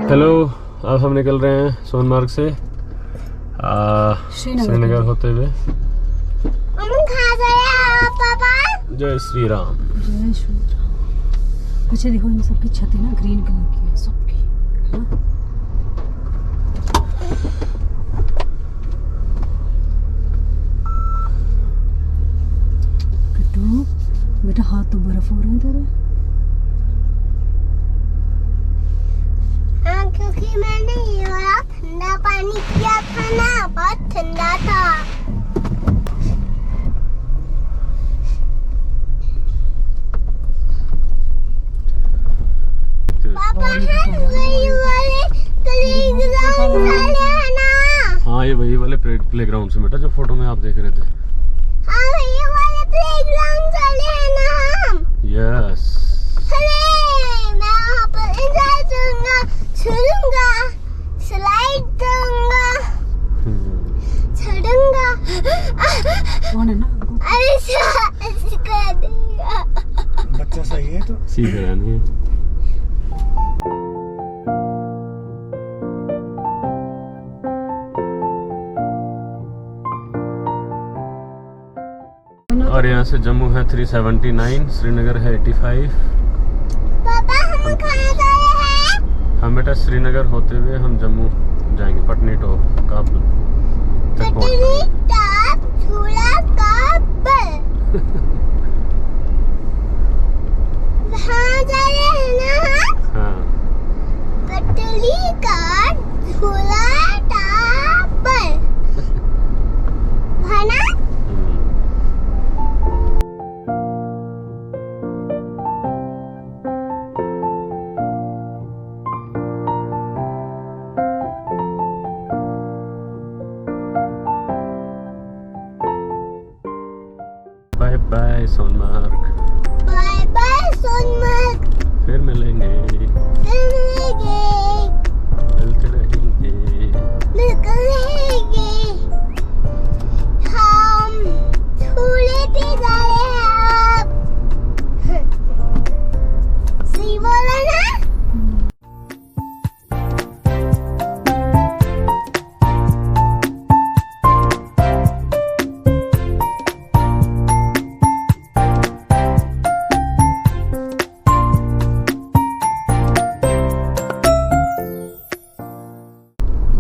Hello, अब हम निकल रहे हैं सोनमार्ग से श्रीनगर होते हुए। जय श्री राम। जय श्री राम। पीछे देखो, इन सबकी छतें ना ग्रीन कलर की है सबकी, है ना? किट्टू बेटा, हाथ तो बर्फ हो रहे हैं तेरे। हाँ, क्योंकि मैंने ये वाला ठंडा पानी किया था ना, बहुत ठंडा था। पापा, वही वाले प्लेग्राउंड वाले है ना? हाँ, ये वही वाले प्लेग्राउंड से बेटा, जो फोटो में आप देख रहे थे। हाँ, वही वाले प्लेग्राउंड वाले है ना हम? यस। मैं वहाँ पर एंजॉय करूँगा, चलूँगा, स्लाइड करूँगा, चढ़ूँगा। कौन है ना? ऐसे कर देगा। बच्चा सही है तो सीख रहा नहीं। और यहाँ से जम्मू है 379, श्रीनगर है 85। पापा, हम कहाँ जा रहे हैं? हम बेटा श्रीनगर होते हुए हम जम्मू जाएंगे, पटनी टॉप काबुल। पटनी टॉप झूला काबुल। वहाँ जा रहे हैं ना हम? हाँ। पटनी का झूला काबुल, है ना? Bye bye Sonamarg. Bye bye Sonamarg. फिर मिलेंगे, फिर मिलेंगे, मिलते रहेंगे। मिलकर रहेंगे। हम झूले पे जा रहे हैं अब। सही बोला ना?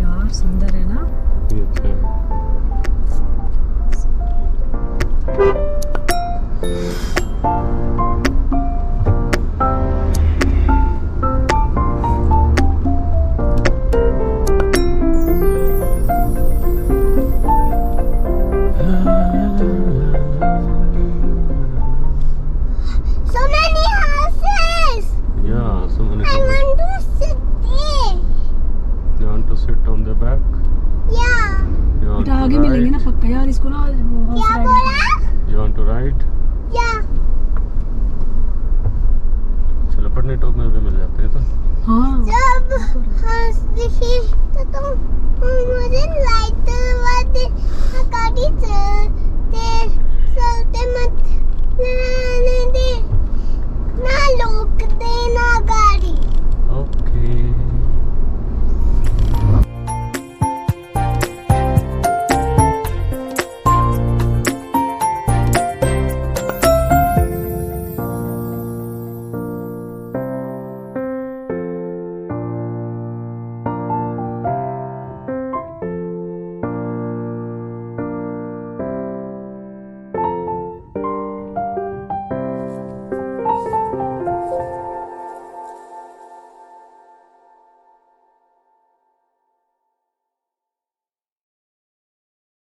यार सुंदर है ना? ये अच्छा है। So many houses. Yeah, so many I people. want to sit there. You want to sit on the back? Yeah. You want बेटा to आगे मिलेंगे ना ride? पक्का यार, इसको ना वो क्या house बोला? ride- You want to ride? Yeah. चलो पटनी टॉप में भी मिल जाते हैं तो। हाँ जब हंस दिखी तो तुम